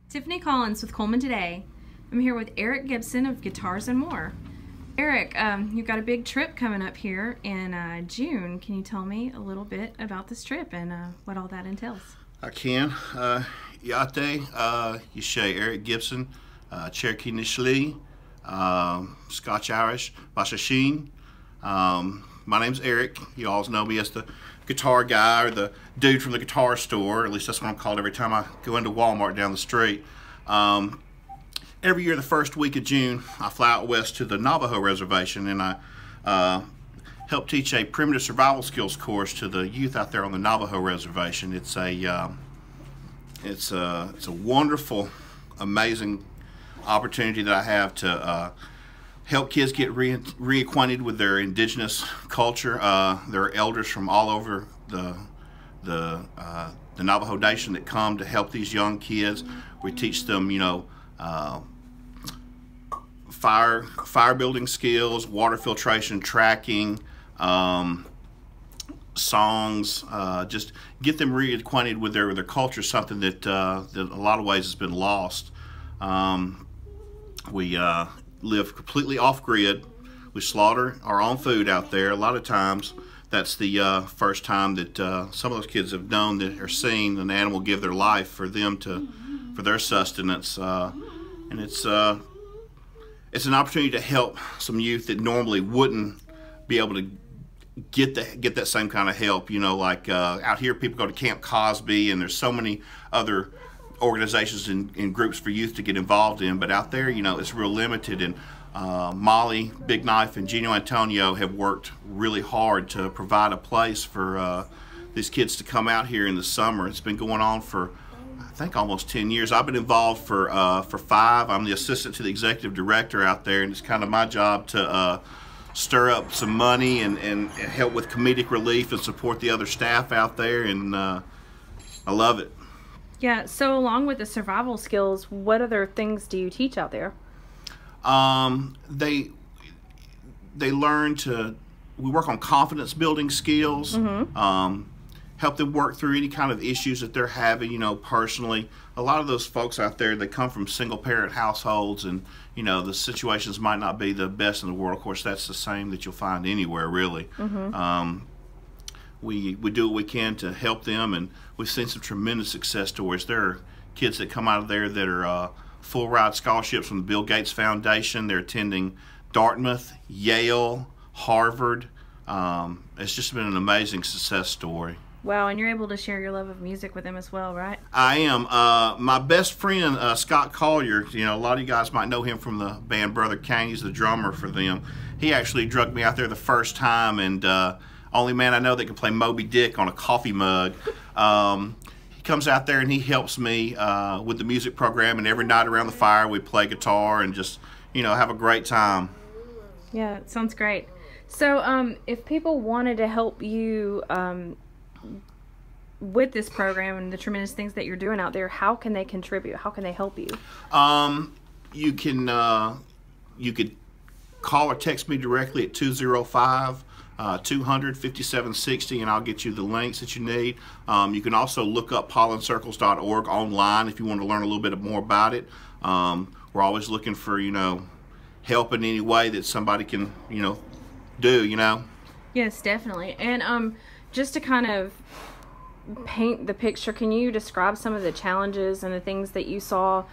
Tiffany Collins with Cullman today. I'm here with Eric Gibson of Guitars and More. Eric, you've got a big trip coming up here in June. Can you tell me a little bit about this trip and what all that entails? I can. Yate, Yeshe, Eric Gibson, Cherokee Nishli, Scotch-Irish, Bashashin. My name's Eric. You all know me as the guitar guy or the dude from the guitar store. At least that's what I'm called every time I go into Walmart down the street. Every year, the first week of June, I fly out west to the Navajo Reservation, and I help teach a primitive survival skills course to the youth out there on the Navajo Reservation. It's a wonderful, amazing opportunity that I have to help kids get reacquainted with their indigenous culture. There are elders from all over the Navajo Nation that come to help these young kids. We teach them, fire building skills, water filtration, tracking, songs, just get them reacquainted with their culture, something that that a lot of ways has been lost. We live completely off grid. We slaughter our own food out there. A lot of times that's the first time that some of those kids have known that or seen an animal give their life for them for their sustenance, and it's an opportunity to help some youth that normally wouldn't be able to get that same kind of help. Like out here, people go to Camp Cosby, and there's so many other organizations and groups for youth to get involved in, but out there, it's real limited. And Molly, Big Knife, and Gino Antonio have worked really hard to provide a place for these kids to come out here in the summer. It's been going on for, I think, almost 10 years. I've been involved for 5. I'm the assistant to the executive director out there, and it's kind of my job to stir up some money and help with comedic relief and support the other staff out there, and I love it. Yeah, so along with the survival skills, what other things do you teach out there? They learn we work on confidence building skills, help them work through any kind of issues that they're having, personally. A lot of those folks out there, they come from single parent households, and, the situations might not be the best in the world. Of course, that's the same that you'll find anywhere, really. We do what we can to help them, and we've seen some tremendous success stories. There are kids that come out of there that are full ride scholarships from the Bill Gates Foundation. They're attending Dartmouth, Yale, Harvard. It's just been an amazing success story. Wow, and you're able to share your love of music with them as well, right? I am. My best friend, Scott Collier, a lot of you guys might know him from the band Brother Kane. He's the drummer for them. He actually drugged me out there the first time, and only man I know that can play Moby Dick on a coffee mug. He comes out there and he helps me with the music program, and every night around the fire we play guitar and just, have a great time. Yeah, it sounds great. So if people wanted to help you with this program and the tremendous things that you're doing out there, how can they contribute? How can they help you? You could call or text me directly at 205 200-5760, and I'll get you the links that you need. You can also look up pollencircles.org online if you want to learn a little bit more about it. We're always looking for, help in any way that somebody can, do, Yes, definitely. And just to kind of paint the picture, can you describe some of the challenges and the things that you saw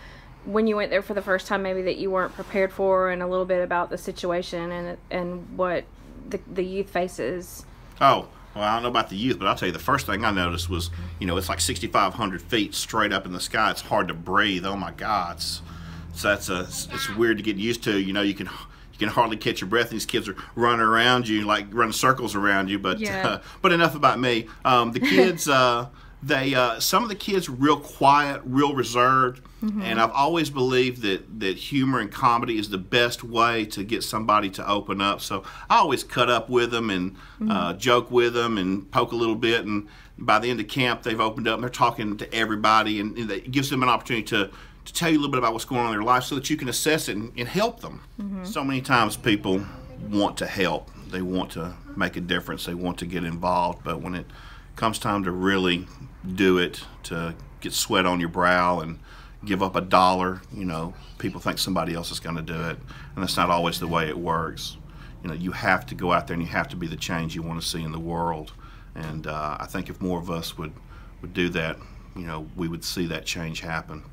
when you went there for the first time, maybe that you weren't prepared for, and a little bit about the situation and what the youth faces? Oh, well, I don't know about the youth, but I'll tell you, the first thing I noticed was, it's like 6,500 feet straight up in the sky. It's hard to breathe. Oh my God, it's weird to get used to. You can hardly catch your breath. These kids are running around you, like running circles around you. But yeah. But enough about me. The kids, some of the kids are real quiet, real reserved. And I've always believed that humor and comedy is the best way to get somebody to open up. So I always cut up with them and joke with them and poke a little bit. And by the end of camp, they've opened up and they're talking to everybody. And it gives them an opportunity to tell you a little bit about what's going on in their life so that you can assess it and help them. So many times people want to help. They want to make a difference. They want to get involved. But when it comes time to really do it, to get sweat on your brow and give up $1, you know, people think somebody else is going to do it, and that's not always the way it works. You know, you have to go out there and you have to be the change you want to see in the world. And I think if more of us would do that, you know, we would see that change happen.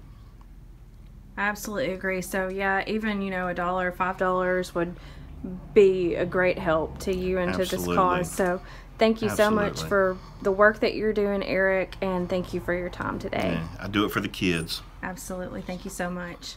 I absolutely agree. So yeah, even, you know, $1, $5 would be a great help to you and Absolutely. to this cause. So thank you Absolutely. so much for the work that you're doing, Eric, and thank you for your time today. Yeah, I do it for the kids. Absolutely. Thank you so much.